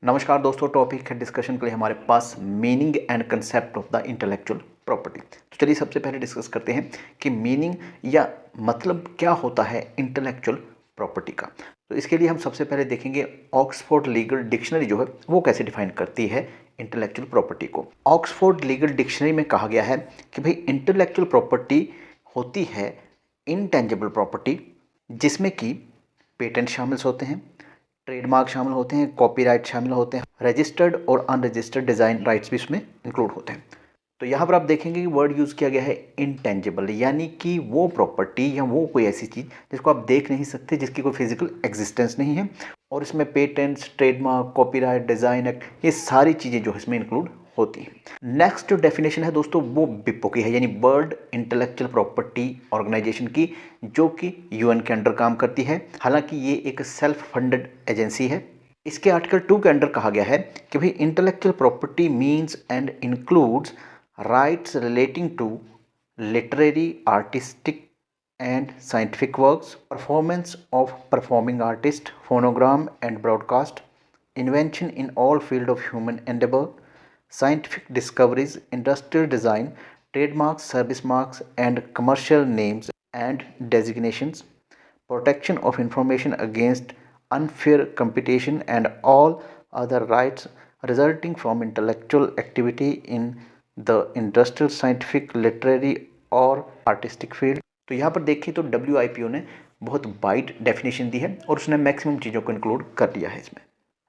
नमस्कार दोस्तों, टॉपिक है डिस्कशन के लिए हमारे पास meaning and concept of the intellectual property. तो चलिए सबसे पहले डिस्कस करते हैं कि मीनिंग या मतलब क्या होता है इंटेलेक्चुअल प्रॉपर्टी का। तो इसके लिए हम सबसे पहले देखेंगे ऑक्सफोर्ड लीगल डिक्शनरी जो है वो कैसे डिफाइन करती है इंटेलेक्चुअल प्रॉपर्टी को। ऑक्सफोर्ड लीगल डिक्शनरी में कहा गया है कि भाई इंटेलेक्चुअल प्रॉपर्टी होती है इनटेंजिबल प्रॉपर्टी जिसमें कि पेटेंट शामिल होते हैं, ट्रेडमार्क शामिल होते हैं, कॉपीराइट शामिल होते हैं, रजिस्टर्ड और अनरजिस्टर्ड डिज़ाइन राइट्स भी इसमें इंक्लूड होते हैं। तो यहाँ पर आप देखेंगे कि वर्ड यूज़ किया गया है इनटेंजिबल, यानी कि वो प्रॉपर्टी या वो कोई ऐसी चीज़ जिसको आप देख नहीं सकते, जिसकी कोई फिजिकल एग्जिस्टेंस नहीं है। और इसमें patents, trademark, copyright, design act, ये सारी चीज़ें जो है इसमें इंक्लूड होती है। नेक्स्ट जो डेफिनेशन है दोस्तों वो बिपो की है, यानी वर्ल्ड इंटेलेक्चुअल प्रॉपर्टी ऑर्गेनाइजेशन की, जो कि यूएन के अंडर काम करती है। हालांकि ये एक सेल्फ फंडेड एजेंसी है। इसके आर्टिकल 2 के अंडर कहा गया है कि भाई intellectual property means and includes rights relating to literary, artistic and scientific works, performance of performing artist, phonogram and broadcast, invention in all field of human endeavor, scientific discoveries, industrial design, trademarks, service marks and commercial names and designations, protection of information against unfair competition and all other rights resulting from intellectual activity in the industrial, scientific, literary और artistic field. तो यहाँ पर देखिए तो WIPO ने बहुत wide definition दी है और उसने मैक्सिमम चीज़ों को इंक्लूड कर दिया है इसमें।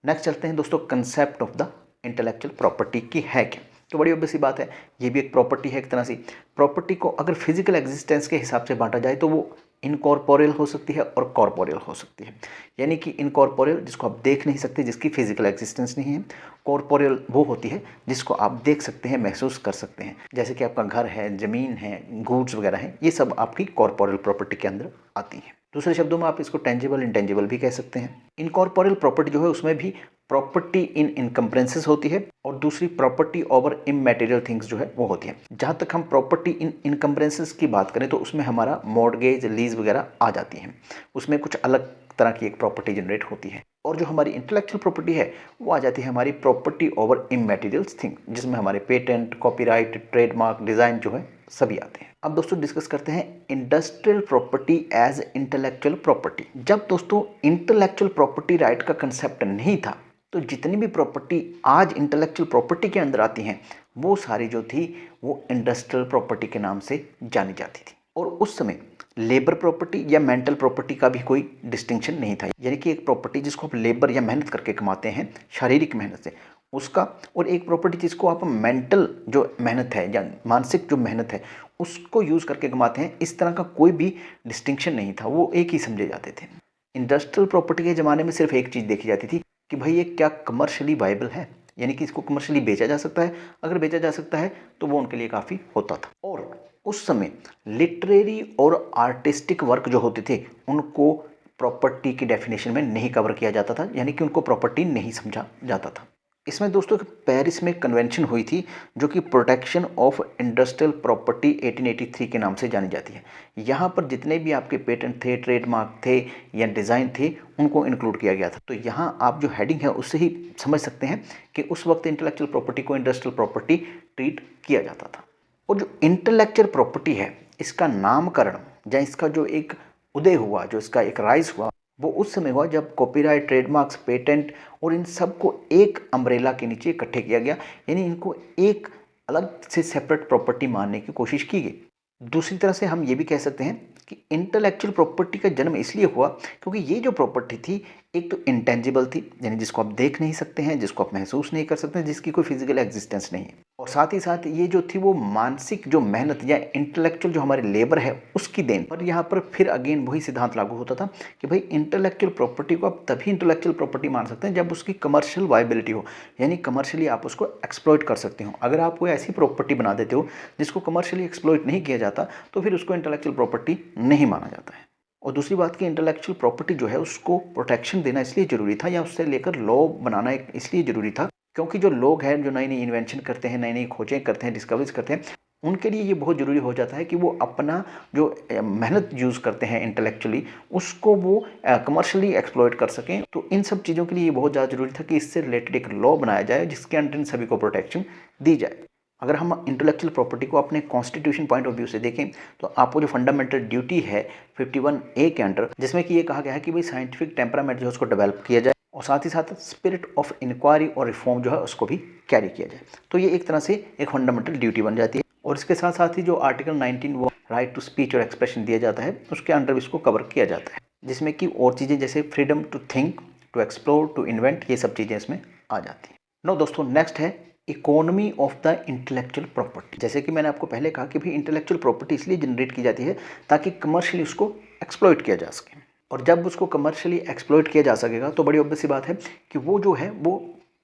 नेक्स्ट चलते हैं दोस्तों, concept of the intellectual property की है क्या। तो बड़ी ऑब्वियस सी बात है, ये भी एक प्रॉपर्टी है एक तरह से। प्रॉपर्टी को अगर फिजिकल एग्जिस्टेंस के हिसाब से बांटा जाए तो वो इनकॉर्पोरियल हो सकती है और कॉर्पोरियल हो सकती है। यानी कि इनकॉर्पोरियल जिसको आप देख नहीं सकते, जिसकी फिजिकल एग्जिस्टेंस नहीं है। कॉर्पोरियल वो होती है जिसको आप देख सकते हैं, महसूस कर सकते हैं, जैसे कि आपका घर है, ज़मीन है, गुड्स वगैरह हैं, ये सब आपकी कॉर्पोरियल प्रॉपर्टी के अंदर आती हैं। दूसरे शब्दों में आप इसको टेंजिबल, इंटेंजिबल भी कह सकते हैं। इनकॉर्पोरियल प्रॉपर्टी जो है उसमें भी प्रॉपर्टी इन इनकम्प्रेंसेस होती है और दूसरी प्रॉपर्टी ओवर इमैटेरियल थिंग्स जो है वो होती है। जहाँ तक हम प्रॉपर्टी इन इनकम्प्रेंसेस की बात करें तो उसमें हमारा मॉर्गेज, लीज वगैरह आ जाती हैं। उसमें कुछ अलग तरह की एक प्रॉपर्टी जनरेट होती है। और जो हमारी इंटेलेक्चुअल प्रॉपर्टी है वो आ जाती है हमारी प्रॉपर्टी ओवर इमैटेरियल्स थिंग, जिसमें हमारे पेटेंट, कॉपीराइट, ट्रेडमार्क, डिज़ाइन जो है सभी आते हैं। अब दोस्तों डिस्कस करते हैं industrial property as intellectual property. जब दोस्तों इंटेलेक्चुअल प्रॉपर्टी राइट का कंसेप्ट नहीं था तो जितनी भी प्रॉपर्टी आज इंटेलेक्चुअल प्रॉपर्टी के अंदर आती हैं वो सारी जो थी वो इंडस्ट्रियल प्रॉपर्टी के नाम से जानी जाती थी। और उस समय लेबर प्रॉपर्टी या मेंटल प्रॉपर्टी का भी कोई डिस्टिंक्शन नहीं था। यानी कि एक प्रॉपर्टी जिसको आप लेबर या मेहनत करके कमाते हैं, शारीरिक मेहनत से, उसका, और एक प्रॉपर्टी जिसको आप मेंटल जो मेहनत है या मानसिक जो मेहनत है उसको यूज़ करके कमाते हैं, इस तरह का कोई भी डिस्टिंक्शन नहीं था, वो एक ही समझे जाते थे। इंडस्ट्रियल प्रॉपर्टी के ज़माने में सिर्फ एक चीज़ देखी जाती थी कि भाई ये क्या कमर्शियली वायबल है, यानी कि इसको कमर्शियली बेचा जा सकता है। अगर बेचा जा सकता है तो वो उनके लिए काफ़ी होता था। और उस समय लिटरेरी और आर्टिस्टिक वर्क जो होते थे उनको प्रॉपर्टी की डेफिनेशन में नहीं कवर किया जाता था, यानी कि उनको प्रॉपर्टी नहीं समझा जाता था। इसमें दोस्तों पेरिस में कन्वेंशन हुई थी जो कि प्रोटेक्शन ऑफ इंडस्ट्रियल प्रॉपर्टी 1883 के नाम से जानी जाती है। यहाँ पर जितने भी आपके पेटेंट थे, ट्रेडमार्क थे या डिज़ाइन थे उनको इंक्लूड किया गया था। तो यहाँ आप जो हेडिंग है उससे ही समझ सकते हैं कि उस वक्त इंटेलेक्चुअल प्रॉपर्टी को इंडस्ट्रियल प्रॉपर्टी ट्रीट किया जाता था। और जो इंटेलेक्चुअल प्रॉपर्टी है इसका नामकरण या इसका जो एक उदय हुआ, जो इसका एक राइज हुआ, वो उस समय हुआ जब कॉपीराइट, ट्रेडमार्क्स, पेटेंट और इन सब को एक अम्ब्रेला के नीचे इकट्ठे किया गया, यानी इनको एक अलग से सेपरेट प्रॉपर्टी मानने की कोशिश की गई। दूसरी तरह से हम ये भी कह सकते हैं कि इंटेलेक्चुअल प्रॉपर्टी का जन्म इसलिए हुआ क्योंकि ये जो प्रॉपर्टी थी एक तो इंटेंजिबल थी, यानी जिसको आप देख नहीं सकते हैं, जिसको आप महसूस नहीं कर सकते हैं, जिसकी कोई फिजिकल एग्जिस्टेंस नहीं है। और साथ ही साथ ये जो थी वो मानसिक जो मेहनत या इंटेलेक्चुअल जो हमारी लेबर है उसकी देन। पर यहाँ पर फिर अगेन वही सिद्धांत लागू होता था कि भाई इंटेलेक्चुअल प्रॉपर्टी को आप तभी इंटेलेक्चुअल प्रॉपर्टी मान सकते हैं जब उसकी कमर्शियल वायबिलिटी हो, यानी कमर्शियली आप उसको एक्सप्लॉइट कर सकते हो। अगर आप कोई ऐसी प्रॉपर्टी बना देते हो जिसको कमर्शियली एक्सप्लॉइट नहीं किया जाता तो फिर उसको इंटेलेक्चुअल प्रॉपर्टी नहीं माना जाता है। और दूसरी बात कि इंटेलेक्चुअल प्रॉपर्टी जो है उसको प्रोटेक्शन देना इसलिए ज़रूरी था या उससे लेकर लॉ बनाना इसलिए ज़रूरी था क्योंकि जो लोग हैं जो नई नई इन्वेंशन करते हैं, नई नई खोजें करते हैं, डिस्कवरीज करते हैं, उनके लिए ये बहुत ज़रूरी हो जाता है कि वो अपना जो मेहनत यूज़ करते हैं इंटेलेक्चुअली, उसको वो कमर्शियली एक्सप्लॉइट कर सकें। तो इन सब चीज़ों के लिए ये बहुत ज़्यादा ज़रूरी था कि इससे रिलेटेड एक लॉ बनाया जाए जिसके अंडर इन सभी को प्रोटेक्शन दी जाए। अगर हम इंटेलेक्चुअल प्रॉपर्टी को अपने कॉन्स्टिट्यूशन पॉइंट ऑफ व्यू से देखें तो आपको जो फंडामेंटल ड्यूटी है 51A के अंडर, जिसमें कि ये कहा गया है कि भाई साइंटिफिक टेम्परामेंट जो है उसको डेवलप किया जाए और साथ ही साथ स्पिरिट ऑफ इंक्वायरी और रिफॉर्म जो है उसको भी कैरी किया जाए। तो ये एक तरह से एक फंडामेंटल ड्यूटी बन जाती है। और इसके साथ साथ ही जो आर्टिकल 19 वो राइट टू स्पीच और एक्सप्रेशन दिया जाता है, उसके अंडर भी इसको कवर किया जाता है, जिसमें कि और चीज़ें जैसे freedom to think, to explore, to invent, ये सब चीज़ें इसमें आ जाती हैं। नो दोस्तों, नेक्स्ट है economy of the intellectual property. जैसे कि मैंने आपको पहले कहा कि भाई इंटेलेक्चुअल प्रॉपर्टी इसलिए जनरेट की जाती है ताकि कमर्शियली उसको एक्सप्लॉइट किया जा सके। और जब उसको कमर्शियली एक्सप्लॉइट किया जा सकेगा तो बड़ी ऑब्वियस सी बात है कि वो जो है वो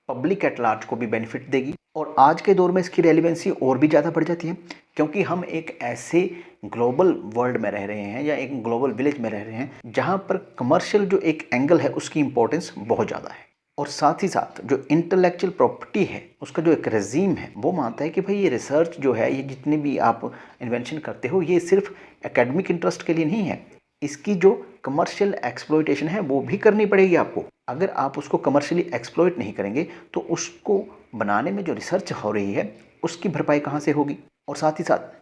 पब्लिक एट लार्ज को भी बेनिफिट देगी। और आज के दौर में इसकी रेलिवेंसी और भी ज़्यादा बढ़ जाती है, क्योंकि हम एक ऐसे ग्लोबल वर्ल्ड में रह रहे हैं या एक ग्लोबल विलेज में रह रहे हैं जहाँ पर कमर्शियल जो एक एंगल है उसकी इंपॉर्टेंस बहुत ज़्यादा है। और साथ ही साथ जो इंटेलेक्चुअल प्रॉपर्टी है उसका जो एक रेजीम है वो मानता है कि भाई ये रिसर्च जो है, ये जितनी भी आप इन्वेंशन करते हो, ये सिर्फ एकेडमिक इंटरेस्ट के लिए नहीं है, इसकी जो कमर्शियल एक्सप्लॉइटेशन है वो भी करनी पड़ेगी आपको। अगर आप उसको कमर्शियली एक्सप्लॉइट नहीं करेंगे तो उसको बनाने में जो रिसर्च हो रही है उसकी भरपाई कहाँ से होगी। और साथ ही साथ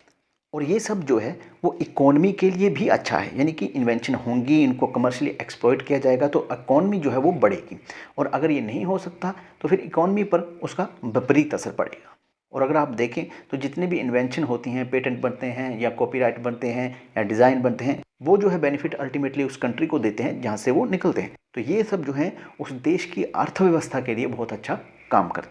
और ये सब जो है वो इकोनॉमी के लिए भी अच्छा है, यानी कि इन्वेंशन होंगी, इनको कमर्शियली एक्सप्लॉइट किया जाएगा तो इकोनॉमी जो है वो बढ़ेगी। और अगर ये नहीं हो सकता तो फिर इकोनॉमी पर उसका विपरीत असर पड़ेगा। और अगर आप देखें तो जितने भी इन्वेंशन होती हैं, पेटेंट बनते हैं या कॉपीराइट बनते हैं या डिज़ाइन बनते हैं, वो जो है बेनिफिट अल्टीमेटली उस कंट्री को देते हैं जहाँ से वो निकलते हैं। तो ये सब जो है उस देश की अर्थव्यवस्था के लिए बहुत अच्छा काम करते हैं।